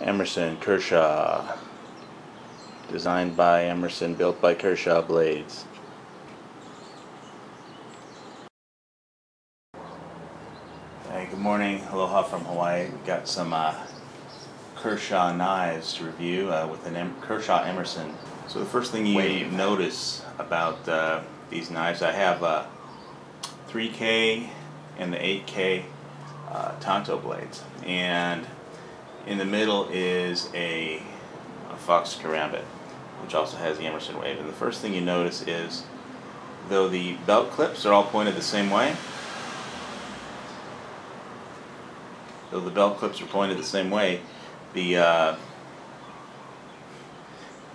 Emerson, Kershaw. Designed by Emerson, built by Kershaw blades. Hey, good morning. Aloha from Hawaii. We've got some Kershaw knives to review with an Kershaw Emerson. So the first thing you notice about these knives, I have 3K and the 8K Tanto blades, and in the middle is a Fox Karambit, which also has the Emerson wave. And the first thing you notice is, though the belt clips are all pointed the same way, the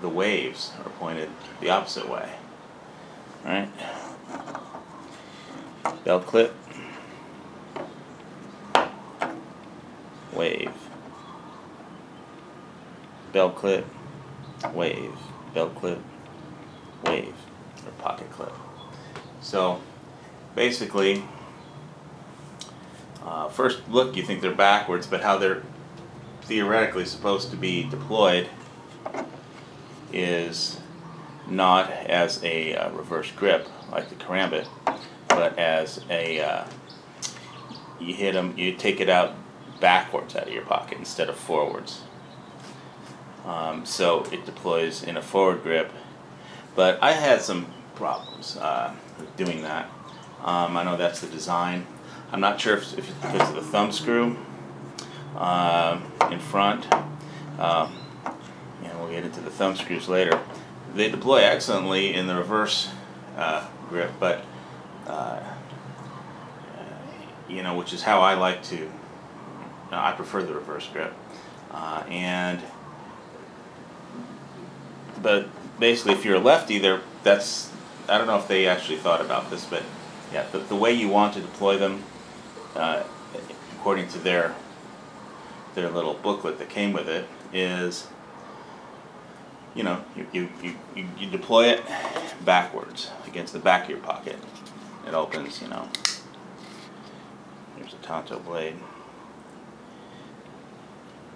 waves are pointed the opposite way. All right, belt clip, wave, belt clip, wave, belt clip, wave, or pocket clip. So basically, first look you think they're backwards, but how they're theoretically supposed to be deployed is not as a reverse grip like the Karambit, but as a you hit them, you take it out backwards out of your pocket instead of forwards. So it deploys in a forward grip, but I had some problems with doing that. I know that's the design. I'm not sure if it's because of the thumb screw in front, and we'll get into the thumb screws later. They deploy excellently in the reverse grip, but you know, which is how I like to. I prefer the reverse grip, but basically, if you're a lefty, that's, I don't know if they actually thought about this, but yeah, the way you want to deploy them, according to their little booklet that came with it, is, you know, you deploy it backwards against the back of your pocket. It opens, you know. Here's a Tanto blade.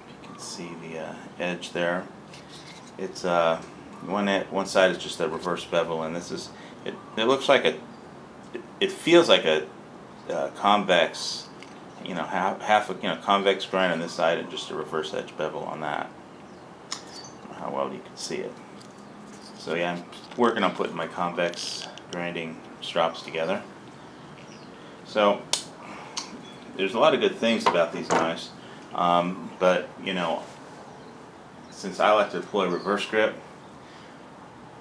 You can see the edge there. It's one side is just a reverse bevel, and this is it looks like it feels like a convex, you know, half a convex grind on this side and just a reverse edge bevel on that. I don't know how well you can see it. So yeah, I'm working on putting my convex grinding strops together. So there's a lot of good things about these knives, but you know, since I like to deploy reverse grip,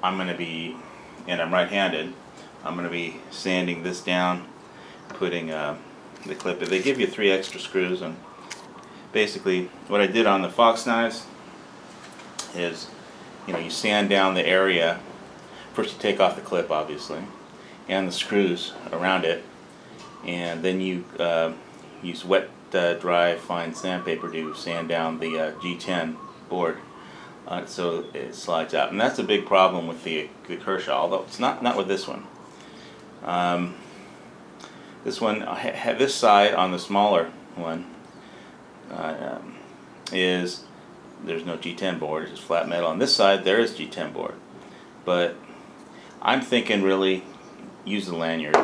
I'm going to be, and I'm right-handed, I'm going to be sanding this down, putting the clip. They give you 3 extra screws, and basically what I did on the Fox knives is, you know, you sand down the area. First you take off the clip, obviously, and the screws around it, and then you use wet, dry, fine sandpaper to sand down the G10 board. So it slides out, and that's a big problem with the Kershaw. Although it's not with this one. This one, this side on the smaller one, is there's no G10 board. It's just flat metal. On this side, there is G10 board, but I'm thinking really use the lanyard.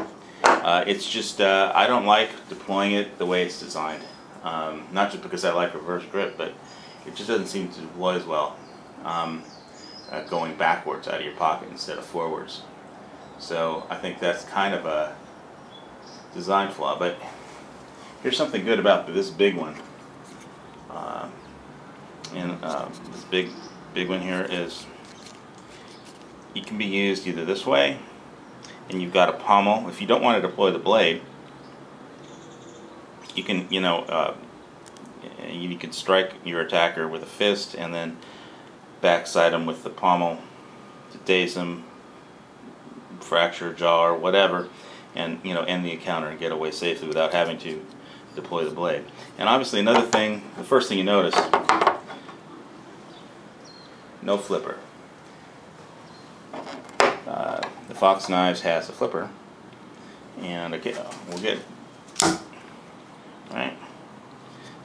It's just I don't like deploying it the way it's designed. Not just because I like reverse grip, but it just doesn't seem to deploy as well. Going backwards out of your pocket instead of forwards. So I think that's kind of a design flaw, but here's something good about this big one. This big one here is, it can be used either this way, and you've got a pommel. If you don't want to deploy the blade, you can, you know, you can strike your attacker with a fist and then backside them with the pommel to daze them, fracture a jaw or whatever, and, you know, end the encounter and get away safely without having to deploy the blade. And obviously another thing, the first thing you notice, no flipper. The Fox knives has a flipper, and okay, we'll get, all right.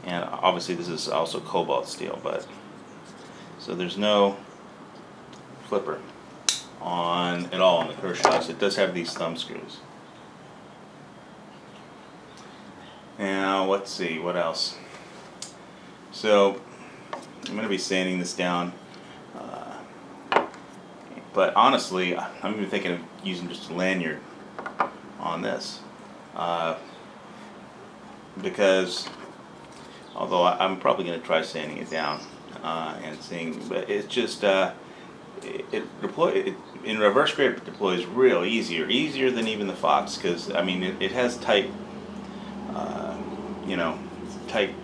and obviously this is also cobalt steel, but so there's no flipper on at all on the Kershaw. So it does have these thumb screws. Now let's see what else. So I'm going to be sanding this down, but honestly I'm even thinking of using just a lanyard on this, because although I'm probably going to try sanding it down and seeing, but it's just in reverse grip it deploys real easier than even the Fox, because I mean it has tight tight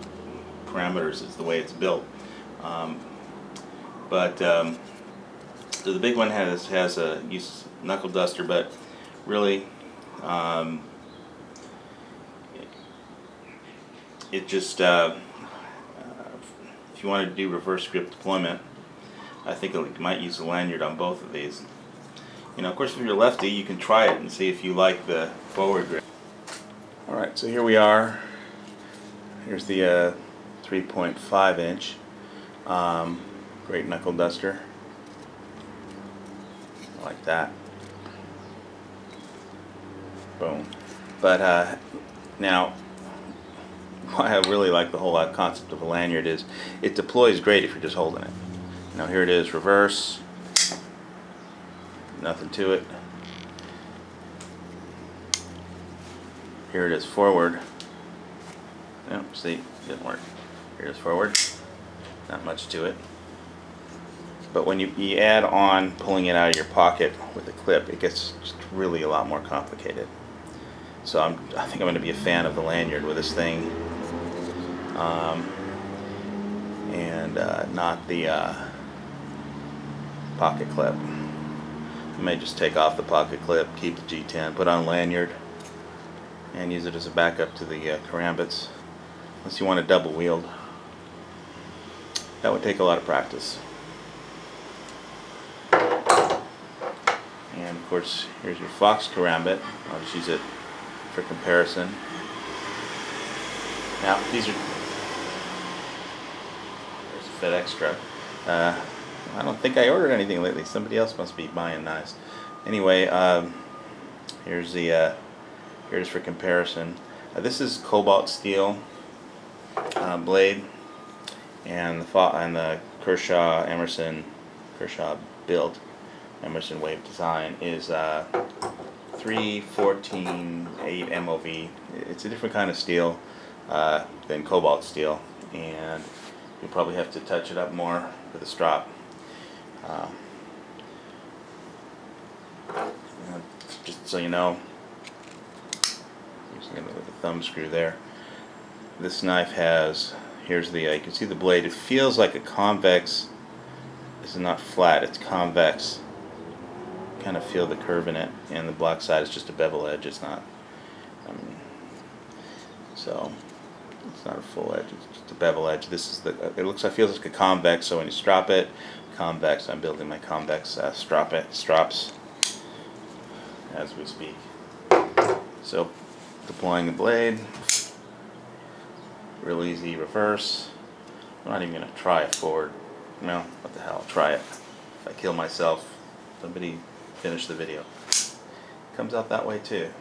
parameters. It's the way it's built, so the big one has a knuckle duster, but really it just if you want to do reverse grip deployment, I think you might use a lanyard on both of these. Of course, if you're lefty, you can try it and see if you like the forward grip. Alright, so here we are. Here's the 3.5 inch great knuckle duster, like that. Boom. But now, why I really like the whole concept of a lanyard is it deploys great if you're just holding it. Now here it is, reverse, nothing to it. Here it is, forward. Yep, see, didn't work. Here it is, forward, not much to it. But when you add on pulling it out of your pocket with a clip, it gets just really a lot more complicated. So I think I'm going to be a fan of the lanyard with this thing, and not the pocket clip. I may just take off the pocket clip, keep the G10, put on lanyard, and use it as a backup to the karambits. Unless you want it double wheeled, that would take a lot of practice. And of course, here's your Fox karambit. I'll just use it for comparison. Now these are, there's a FedEx truck. I don't think I ordered anything lately. Somebody else must be buying nice. Anyway, here's the here's for comparison. This is cobalt steel blade, and the Kershaw Emerson built Emerson Wave design is 314/8 MOV. It's a different kind of steel than cobalt steel, and you'll probably have to touch it up more with a strop. Just so you know, using it with a thumb screw there. This knife has, here's the, you can see the blade. It feels like a convex. This is not flat, it's convex. Kind of feel the curve in it, and the black side is just a bevel edge. It's not, so it's not a full edge. It's just a bevel edge. This is the. It feels like a convex. So when you strop it, convex. I'm building my convex strops as we speak. So deploying the blade, real easy. Reverse. I'm not even gonna try it forward. No, what the hell? Try it. If I kill myself, somebody finish the video. Comes out that way too.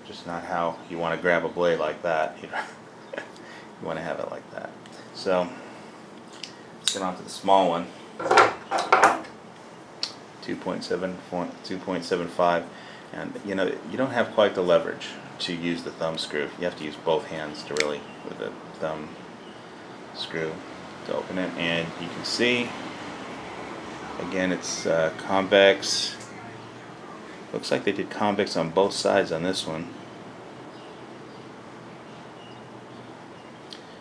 Just not how you want to grab a blade like that. You want to have it like that. So let's get on to the small one. 2.75, and you don't have quite the leverage to use the thumb screw. You have to use both hands to really, with the thumb screw, to open it. And you can see again, it's convex. Looks like they did convex on both sides on this one.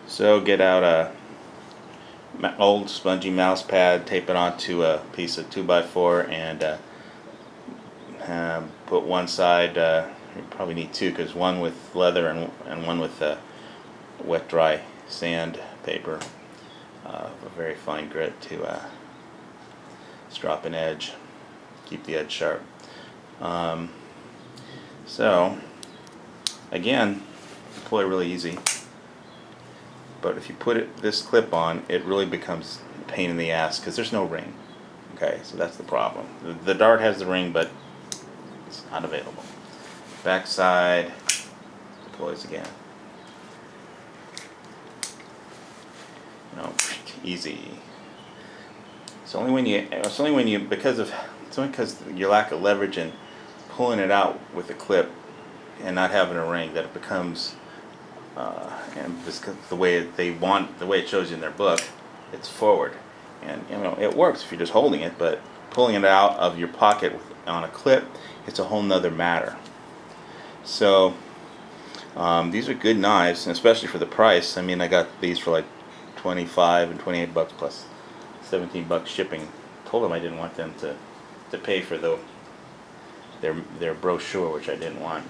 So get out a old spongy mouse pad, tape it onto a piece of 2x4, and put one side. You probably need two, because one with leather and one with wet dry sand paper, a very fine grit to strop an edge, keep the edge sharp. So again, deploy really easy. But if you put this clip on, it really becomes a pain in the ass because there's no ring. Okay, so that's the problem. The Dart has the ring, but it's not available. Backside deploys again. Easy. It's only when you because your lack of leverage and pulling it out with a clip and not having a ring that it becomes and the way it shows you in their book, it's forward, and it works if you're just holding it, but pulling it out of your pocket on a clip, it's a whole nother matter. So these are good knives, and especially for the price. I mean, I got these for like 25 and 28 bucks plus 17 bucks shipping. Told them I didn't want them to pay for their brochure, which I didn't want.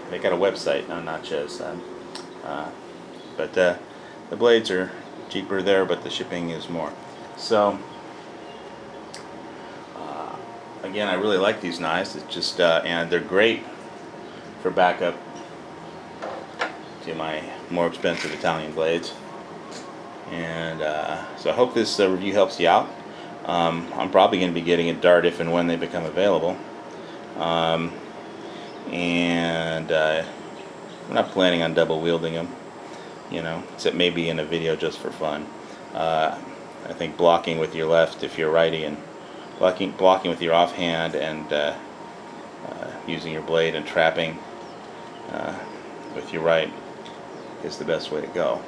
They got a website, no nachos. But the blades are cheaper there, but the shipping is more. So again, I really like these knives. It's just and they're great for backup to my more expensive Italian blades. And so I hope this review helps you out. I'm probably going to be getting a Dart if and when they become available. And I'm not planning on double wielding them, except maybe in a video just for fun. I think blocking with your left if you're righty, and blocking with your offhand, and using your blade and trapping with your right is the best way to go.